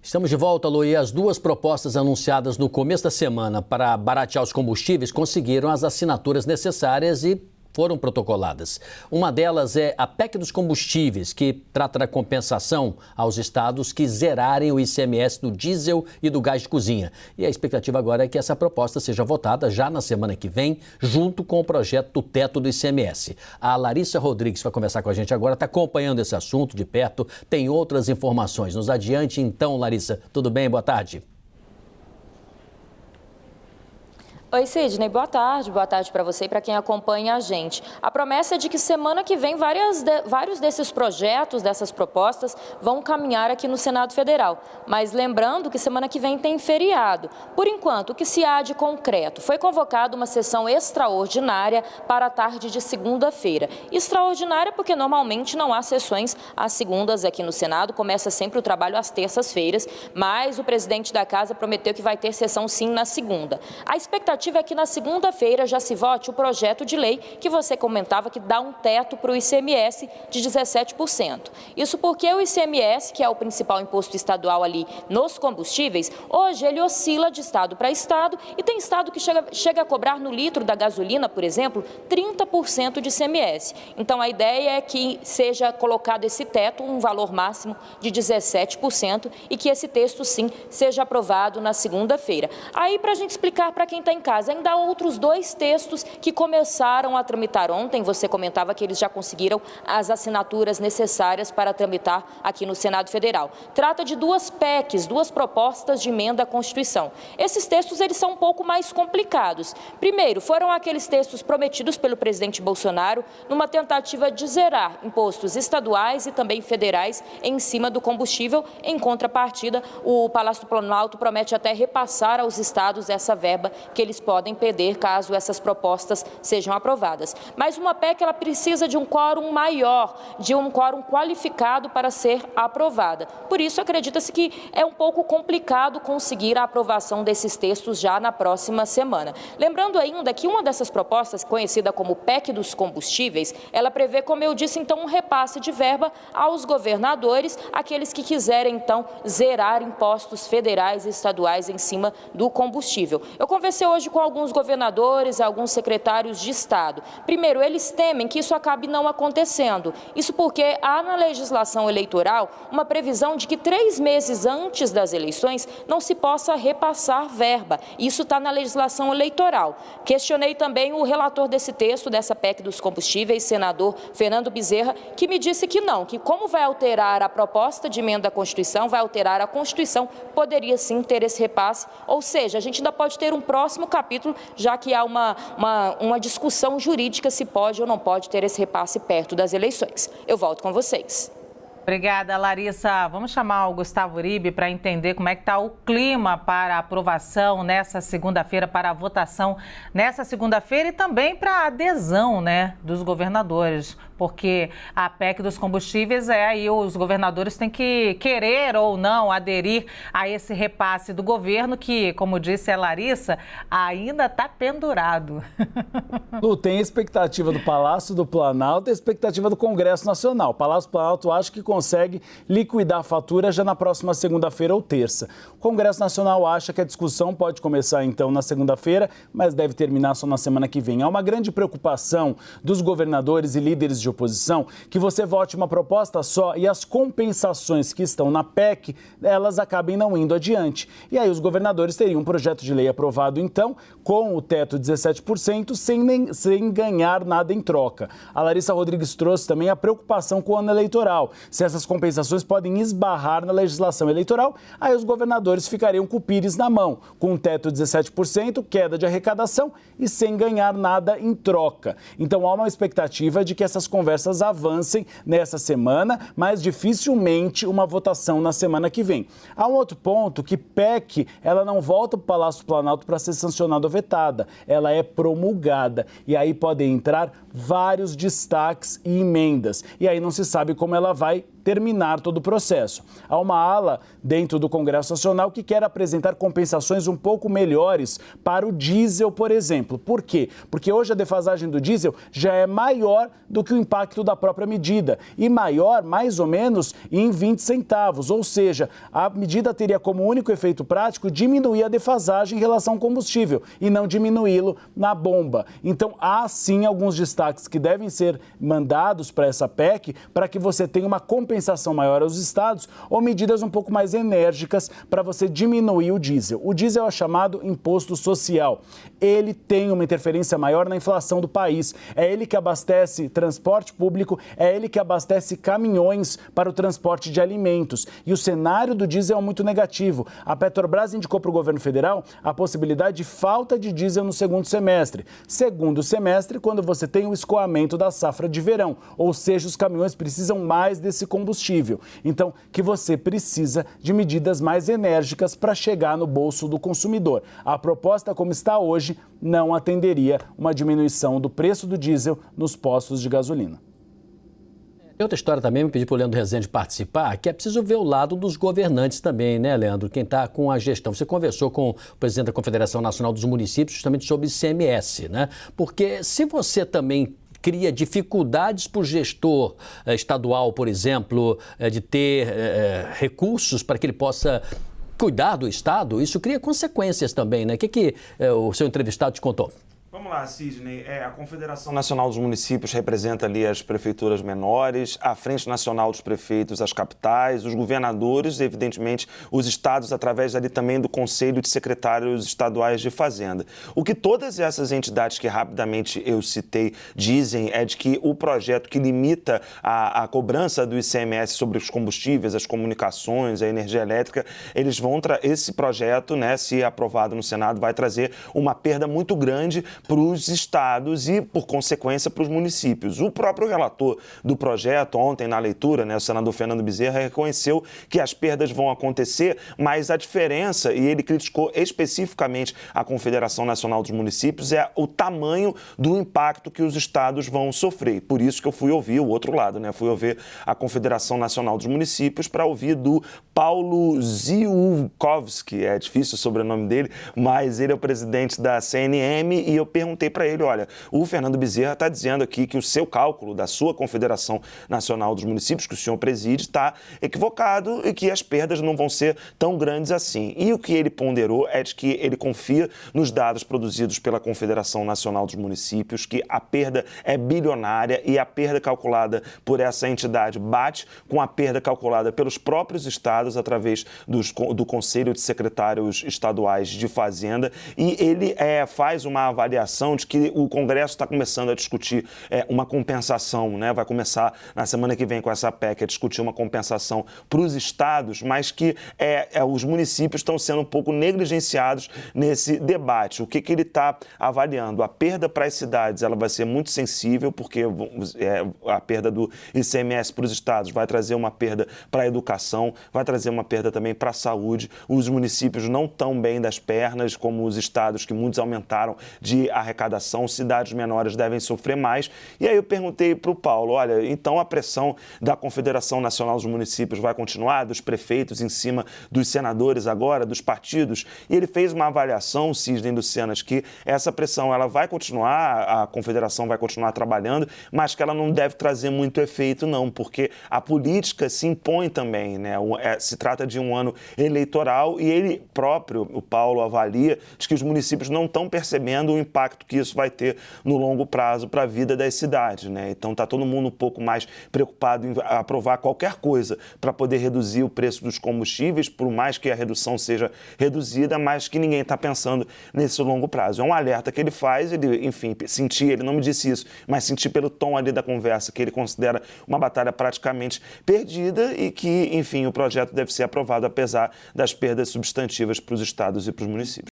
Estamos de volta, Lu, e as duas propostas anunciadas no começo da semana para baratear os combustíveis conseguiram as assinaturas necessárias e foram protocoladas. Uma delas é a PEC dos combustíveis, que trata da compensação aos estados que zerarem o ICMS do diesel e do gás de cozinha. E a expectativa agora é que essa proposta seja votada já na semana que vem, junto com o projeto do teto do ICMS. A Larissa Rodrigues vai conversar com a gente agora, está acompanhando esse assunto de perto, tem outras informações. Nos adiante então, Larissa. Tudo bem? Boa tarde. Oi, Sidney, boa tarde para você e para quem acompanha a gente. A promessa é de que semana que vem vários desses projetos, dessas propostas, vão caminhar aqui no Senado Federal. Mas lembrando que semana que vem tem feriado. Por enquanto, o que se há de concreto? Foi convocada uma sessão extraordinária para a tarde de segunda-feira. Extraordinária porque normalmente não há sessões às segundas aqui no Senado, começa sempre o trabalho às terças-feiras, mas o presidente da casa prometeu que vai ter sessão sim na segunda. A expectativa é que na segunda-feira já se vote o projeto de lei que você comentava que dá um teto para o ICMS de 17%. Isso porque o ICMS, que é o principal imposto estadual ali nos combustíveis, hoje ele oscila de estado para estado e tem estado que chega a cobrar no litro da gasolina, por exemplo, 30% de ICMS. Então a ideia é que seja colocado esse teto, um valor máximo de 17% e que esse texto sim seja aprovado na segunda-feira. Aí para a gente explicar para quem está em casa, ainda há outros dois textos que começaram a tramitar ontem. Você comentava que eles já conseguiram as assinaturas necessárias para tramitar aqui no Senado Federal. Trata de duas PECs, duas propostas de emenda à Constituição. Esses textos eles são um pouco mais complicados. Primeiro, foram aqueles textos prometidos pelo presidente Bolsonaro numa tentativa de zerar impostos estaduais e também federais em cima do combustível. Em contrapartida, o Palácio do Planalto promete até repassar aos estados essa verba que eles podem perder caso essas propostas sejam aprovadas. Mas uma PEC ela precisa de um quórum maior, de um quórum qualificado para ser aprovada. Por isso, acredita-se que é um pouco complicado conseguir a aprovação desses textos já na próxima semana. Lembrando ainda que uma dessas propostas, conhecida como PEC dos combustíveis, ela prevê, como eu disse, então, um repasse de verba aos governadores, aqueles que quiserem, então, zerar impostos federais e estaduais em cima do combustível. Eu conversei hoje com alguns governadores, alguns secretários de Estado. Primeiro, eles temem que isso acabe não acontecendo. Isso porque há na legislação eleitoral uma previsão de que 3 meses antes das eleições não se possa repassar verba. Isso está na legislação eleitoral. Questionei também o relator desse texto, dessa PEC dos combustíveis, senador Fernando Bezerra, que me disse que não, que como vai alterar a proposta de emenda à Constituição, vai alterar a Constituição, poderia sim ter esse repasse. Ou seja, a gente ainda pode ter um próximo capítulo, já que há uma discussão jurídica se pode ou não pode ter esse repasse perto das eleições. Eu volto com vocês. Obrigada, Larissa. Vamos chamar o Gustavo Uribe para entender como é que está o clima para a aprovação nessa segunda-feira, para a votação nessa segunda-feira e também para a adesão, né, dos governadores, porque a PEC dos combustíveis aí os governadores têm que querer ou não aderir a esse repasse do governo que, como disse a Larissa, ainda está pendurado. Lu, tem a expectativa do Palácio do Planalto e a expectativa do Congresso Nacional. O Palácio do Planalto acha que consegue liquidar a fatura já na próxima segunda-feira ou terça. O Congresso Nacional acha que a discussão pode começar então na segunda-feira, mas deve terminar só na semana que vem. Há uma grande preocupação dos governadores e líderes de oposição que você vote uma proposta só e as compensações que estão na PEC, elas acabem não indo adiante. E aí os governadores teriam um projeto de lei aprovado então, com o teto de 17%, sem ganhar nada em troca. A Larissa Rodrigues trouxe também a preocupação com o ano eleitoral. Se essas compensações podem esbarrar na legislação eleitoral, aí os governadores ficariam com o pires na mão, com um teto de 17%, queda de arrecadação e sem ganhar nada em troca. Então há uma expectativa de que essas conversas avancem nessa semana, mas dificilmente uma votação na semana que vem. Há um outro ponto que PEC, ela não volta para o Palácio do Planalto para ser sancionada ou vetada, ela é promulgada e aí podem entrar vários destaques e emendas. E aí não se sabe como ela vai terminar todo o processo. Há uma ala dentro do Congresso Nacional que quer apresentar compensações um pouco melhores para o diesel, por exemplo. Por quê? Porque hoje a defasagem do diesel já é maior do que o impacto da própria medida e maior, mais ou menos, em 20 centavos. Ou seja, a medida teria como único efeito prático diminuir a defasagem em relação ao combustível e não diminuí-lo na bomba. Então, há sim alguns destaques que devem ser mandados para essa PEC para que você tenha uma compensação maior aos estados ou medidas um pouco mais enérgicas para você diminuir o diesel. O diesel é chamado imposto social. Ele tem uma interferência maior na inflação do país. É ele que abastece transporte público, é ele que abastece caminhões para o transporte de alimentos. E o cenário do diesel é muito negativo. A Petrobras indicou para o governo federal a possibilidade de falta de diesel no segundo semestre. Segundo semestre, quando você tem o escoamento da safra de verão, ou seja, os caminhões precisam mais desse combustível. Então, que você precisa de medidas mais enérgicas para chegar no bolso do consumidor. A proposta, como está hoje, não atenderia uma diminuição do preço do diesel nos postos de gasolina. Tem outra história também, me pedi para o Leandro Rezende participar, que é preciso ver o lado dos governantes também, né, Leandro? Quem está com a gestão. Você conversou com o presidente da Confederação Nacional dos Municípios justamente sobre ICMS, né? Porque se você também cria dificuldades para o gestor estadual, por exemplo, de ter recursos para que ele possa cuidar do Estado, isso cria consequências também, né? O que o seu entrevistado te contou? Vamos lá, Sidney. A Confederação Nacional dos Municípios representa ali as prefeituras menores, a Frente Nacional dos Prefeitos, as capitais, os governadores e, evidentemente, os estados, através ali também do Conselho de Secretários Estaduais de Fazenda. O que todas essas entidades que rapidamente eu citei dizem é de que o projeto que limita a cobrança do ICMS sobre os combustíveis, as comunicações, a energia elétrica, esse projeto, né, se aprovado no Senado, vai trazer uma perda muito grande para os estados e, por consequência, para os municípios. O próprio relator do projeto, ontem na leitura, né, o senador Fernando Bezerra, reconheceu que as perdas vão acontecer, mas a diferença, e ele criticou especificamente a Confederação Nacional dos Municípios, é o tamanho do impacto que os estados vão sofrer. Por isso que eu fui ouvir o outro lado, né? Fui ouvir a Confederação Nacional dos Municípios para ouvir do Paulo Ziukowski, é difícil o sobrenome dele, mas ele é o presidente da CNM e eu perguntei para ele, olha, o Fernando Bezerra está dizendo aqui que o seu cálculo da sua Confederação Nacional dos Municípios, que o senhor preside, está equivocado e que as perdas não vão ser tão grandes assim. E o que ele ponderou é de que ele confia nos dados produzidos pela Confederação Nacional dos Municípios, que a perda é bilionária e a perda calculada por essa entidade bate com a perda calculada pelos próprios estados através do Conselho de Secretários Estaduais de Fazenda e ele faz uma avaliação de que o Congresso está começando a discutir uma compensação, né? Vai começar na semana que vem com essa PEC a discutir uma compensação para os estados, mas que os municípios estão sendo um pouco negligenciados nesse debate. O que ele está avaliando? A perda para as cidades ela vai ser muito sensível, porque a perda do ICMS para os estados vai trazer uma perda para a educação, vai trazer uma perda também para a saúde. Os municípios não estão bem das pernas, como os estados que muitos aumentaram de arrecadação, cidades menores devem sofrer mais. E aí eu perguntei para o Paulo, olha, então a pressão da Confederação Nacional dos Municípios vai continuar, dos prefeitos em cima dos senadores agora, dos partidos? E ele fez uma avaliação, Sidney do Senas, que essa pressão ela vai continuar, a Confederação vai continuar trabalhando, mas que ela não deve trazer muito efeito não, porque a política se impõe também, né? Se trata de um ano eleitoral e ele próprio, o Paulo, avalia de que os municípios não estão percebendo o impacto que isso vai ter no longo prazo para a vida das cidades, né? Então está todo mundo um pouco mais preocupado em aprovar qualquer coisa para poder reduzir o preço dos combustíveis, por mais que a redução seja reduzida, mas que ninguém está pensando nesse longo prazo. É um alerta que ele faz, ele, enfim, ele não me disse isso, mas senti pelo tom ali da conversa que ele considera uma batalha praticamente perdida e que, enfim, o projeto deve ser aprovado apesar das perdas substantivas para os estados e para os municípios.